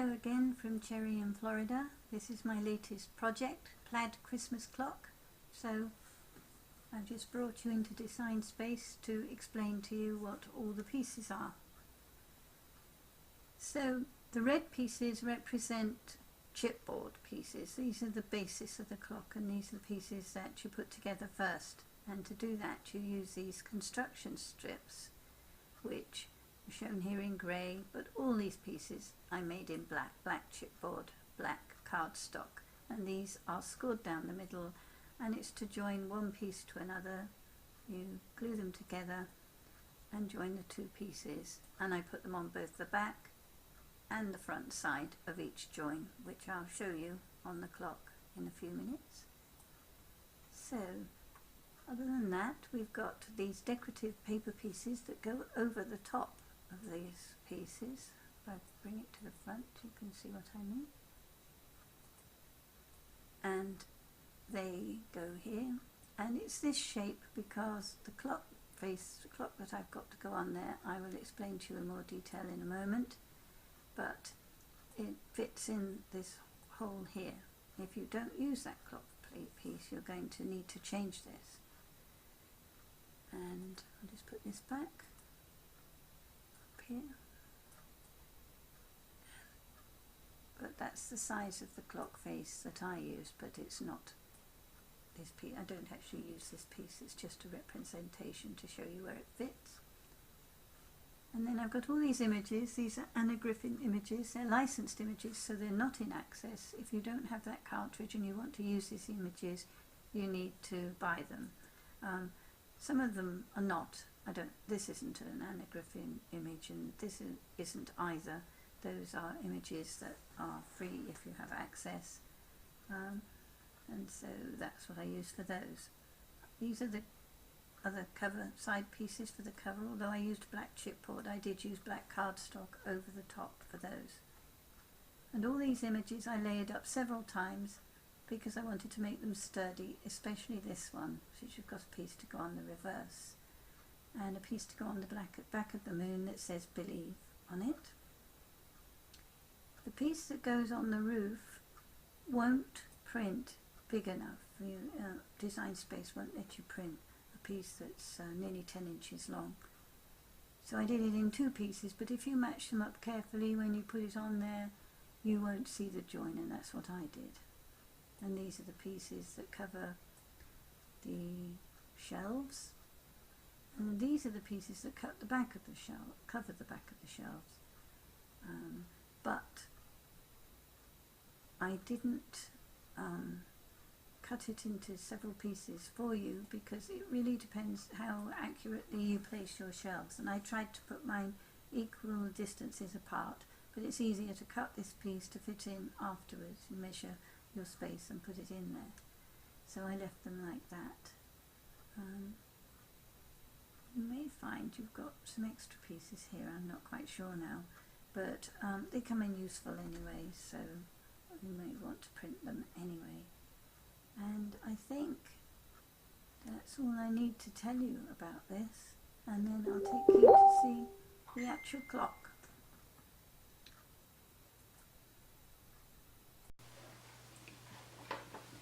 Hello again from Cherry in Florida. This is my latest project, plaid Christmas clock. So I've just brought you into Design Space to explain to you what all the pieces are. So the red pieces represent chipboard pieces. These are the basis of the clock, and these are the pieces that you put together first. And to do that you use these construction strips, which shown here in grey, but all these pieces I made in black chipboard, black cardstock, and these are scored down the middle, and it's to join one piece to another. You glue them together and join the two pieces, and I put them on both the back and the front side of each join, which I'll show you on the clock in a few minutes. So other than that, we've got these decorative paper pieces that go over the top of these pieces. If I bring it to the front, you can see what I mean. And they go here, and it's this shape because the clock face, the clock that I've got to go on there, I will explain to you in more detail in a moment, but it fits in this hole here. If you don't use that clock piece, you're going to need to change this. And I'll just put this back up here. But that's the size of the clock face that I use, but it's not this piece. I don't actually use this piece, it's just a representation to show you where it fits. And then I've got all these images. These are anaglyphic images. They're licensed images, so they're not in Access. If you don't have that cartridge and you want to use these images, you need to buy them. Some of them are not. This isn't an anaglyphic image, and this isn't either. Those are images that are free if you have Access, and so that's what I use for those. These are the other cover side pieces for the cover. Although I used black chipboard, I did use black cardstock over the top for those. And all these images I layered up several times because I wanted to make them sturdy, especially this one, which has got a piece to go on the reverse and a piece to go on the back of the moon that says Believe on it. The piece that goes on the roof won't print big enough. Design Space won't let you print a piece that's nearly 10 inches long. So I did it in two pieces, but if you match them up carefully when you put it on there, you won't see the join, and that's what I did. And these are the pieces that cover the shelves, and these are the pieces that cut the back of the shelf, cover the back of the shelves. But I didn't cut it into several pieces for you because it really depends how accurately you place your shelves, and I tried to put mine equal distances apart, but it's easier to cut this piece to fit in afterwards. You measure your space and put it in there. So I left them like that. You may find you've got some extra pieces here, I'm not quite sure now, but they come in useful anyway, so you may want to print them anyway. And I think that's all I need to tell you about this, and then I'll take you to see the actual clock.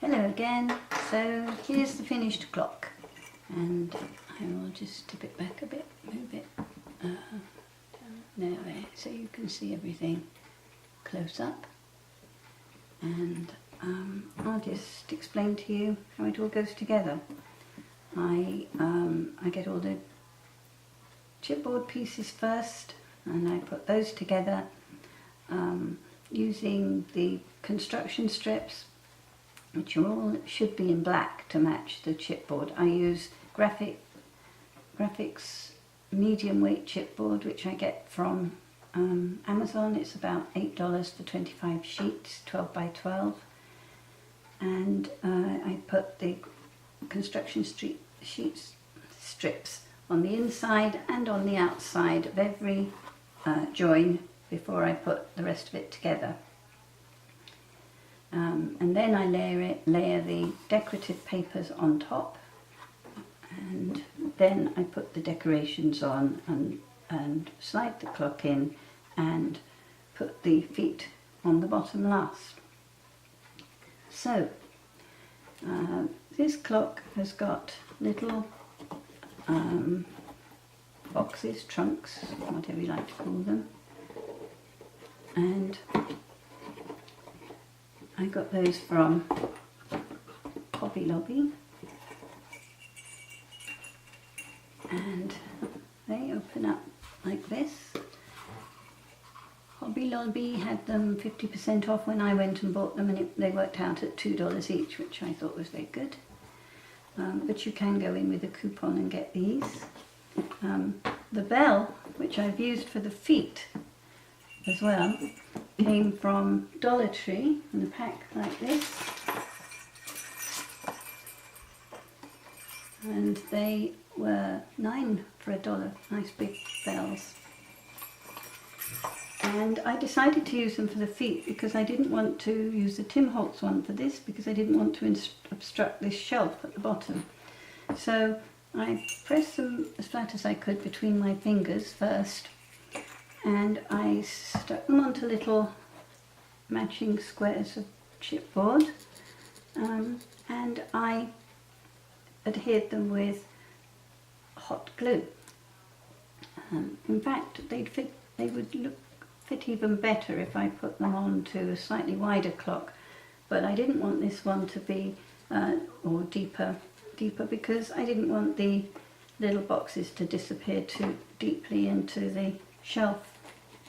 Hello again. So here's the finished clock, and I will just tip it back a bit, move it down there, so you can see everything close up. And I'll just explain to you how it all goes together. I get all the chipboard pieces first, and I put those together using the construction strips, which are all should be in black to match the chipboard. I use graphics medium weight chipboard, which I get from Amazon. It's about $8 for 25 sheets, 12 by 12. And I put the construction strips on the inside and on the outside of every join before I put the rest of it together. And then I layer the decorative papers on top, and then I put the decorations on and slide the clock in and put the feet on the bottom last. So this clock has got little boxes, trunks, whatever you like to call them, and I got those from Hobby Lobby, and they open up like this. Hobby Lobby had them 50% off when I went and bought them, and they worked out at $2 each, which I thought was very good. But you can go in with a coupon and get these. The bell, which I've used for the feet as well, came from Dollar Tree in a pack like this. And they were $9 for $1, nice big bells. And I decided to use them for the feet because I didn't want to use the Tim Holtz one for this, because I didn't want to obstruct this shelf at the bottom. So I pressed them as flat as I could between my fingers first, and I stuck them onto little matching squares of chipboard, and I adhered them with hot glue. In fact, they would fit even better if I put them onto a slightly wider clock, but I didn't want this one to be or deeper, because I didn't want the little boxes to disappear too deeply into the shelf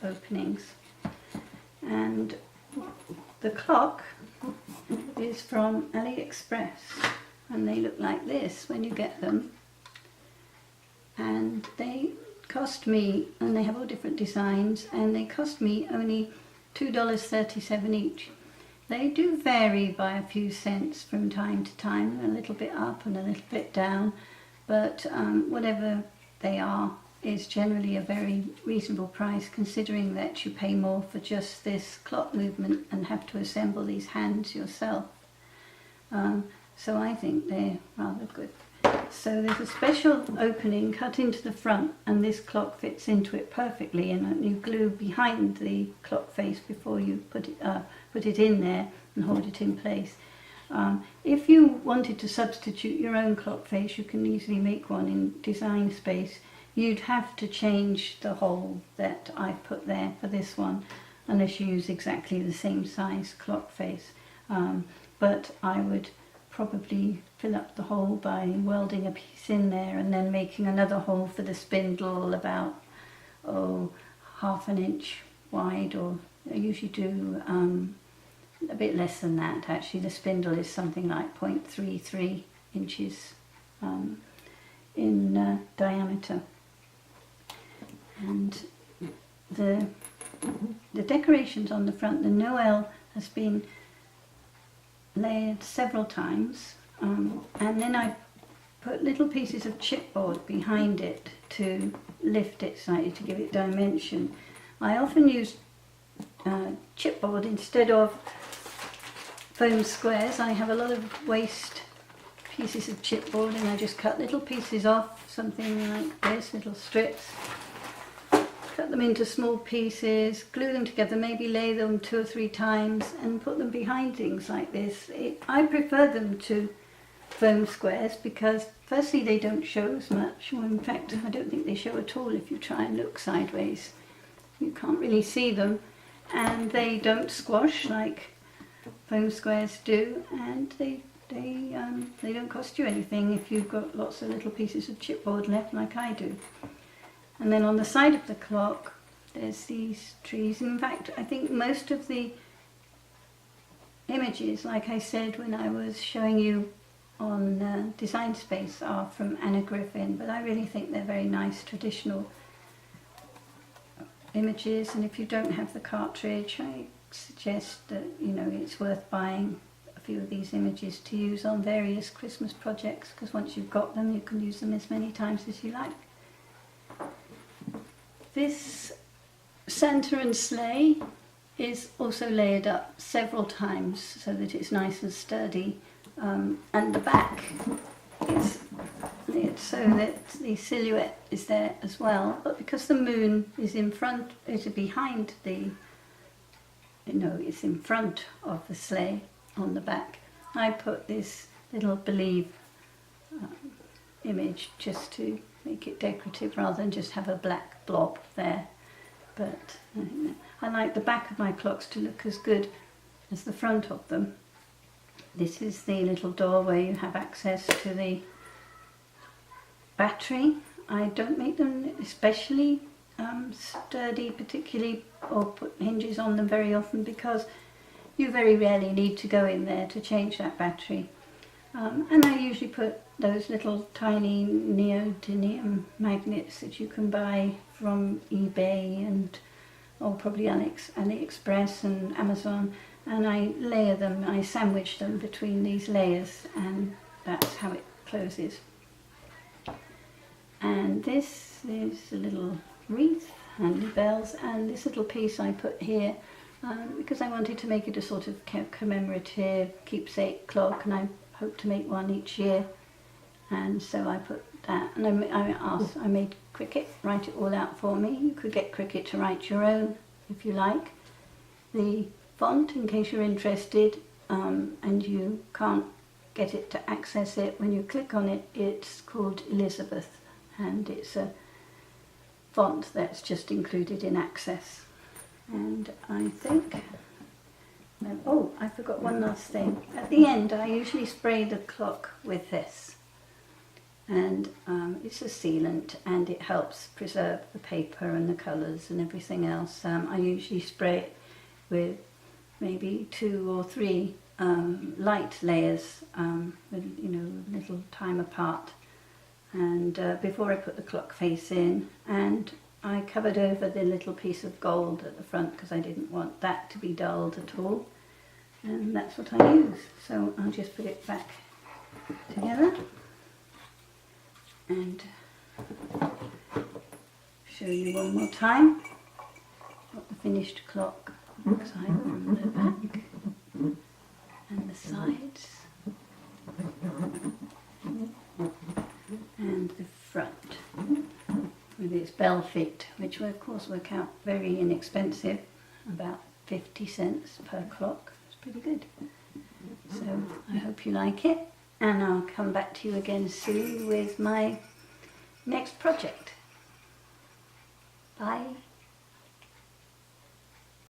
openings. And the clock is from AliExpress, and they look like this when you get them, and they cost me, and they have all different designs, and they cost me only $2.37 each. They do vary by a few cents from time to time, a little bit up and a little bit down, but whatever they are is generally a very reasonable price, considering that you pay more for just this clock movement and have to assemble these hands yourself. So I think they're rather good. So there's a special opening cut into the front, and this clock fits into it perfectly, and you glue behind the clock face before you put it in there and hold it in place. If you wanted to substitute your own clock face, you can easily make one in Design Space. You'd have to change the hole that I've put there for this one, unless you use exactly the same size clock face. But I would probably fill up the hole by welding a piece in there and then making another hole for the spindle about half an inch wide, or I usually do a bit less than that. Actually, the spindle is something like 0.33 inches in diameter. And the decorations on the front, the Noel has been layered several times, and then I put little pieces of chipboard behind it to lift it slightly, to give it dimension. I often use chipboard instead of foam squares. I have a lot of waste pieces of chipboard, and I just cut little pieces off, something like this, little strips. Cut them into small pieces, glue them together, maybe lay them 2 or 3 times and put them behind things like this. I prefer them to foam squares because firstly they don't show as much, or in fact I don't think they show at all if you try and look sideways. You can't really see them, and they don't squash like foam squares do, and they don't cost you anything if you've got lots of little pieces of chipboard left like I do. And then on the side of the clock there's these trees. In fact, I think most of the images, like I said when I was showing you on Design Space, are from Anna Griffin, but I really think they're very nice traditional images, and if you don't have the cartridge, I suggest that it's worth buying a few of these images to use on various Christmas projects, because once you've got them you can use them as many times as you like. This Santa and sleigh is also layered up several times so that it's nice and sturdy, and the back is layered so that the silhouette is there as well, but because the moon is behind the it's in front of the sleigh on the back. I put this little believe image just to make it decorative rather than just have a black blob there. But I like the back of my clocks to look as good as the front of them. This is the little door where you have access to the battery. I don't make them especially sturdy particularly, or put hinges on them very often, because you very rarely need to go in there to change that battery. And I usually put those little tiny neodymium magnets that you can buy from eBay and probably AliExpress and Amazon, and I layer them, I sandwich them between these layers, and that's how it closes. And this is a little wreath and bells, and this little piece I put here because I wanted to make it a sort of commemorative keepsake clock, and I hope to make one each year, and so I put that, and I made Cricut write it all out for me. You could get Cricut to write your own if you like. The font, in case you're interested, and you can't get it to access it, when you click on it, it's called Elizabeth, and it's a font that's just included in Access. And I think, oh, I forgot one last thing. At the end, I usually spray the clock with this, and it's a sealant, and it helps preserve the paper and the colours and everything else. I usually spray it with maybe 2 or 3 light layers, with, a little time apart. And before I put the clock face in, and I covered over the little piece of gold at the front because I didn't want that to be dulled at all, and that's what I use. So I'll just put it back together and show you one more time what the finished clock looks like from the back and the sides and the front, with its bell feet, which will of course work out very inexpensive, about 50 cents per clock. It's pretty good. So I hope you like it, and I'll come back to you again soon with my next project. Bye.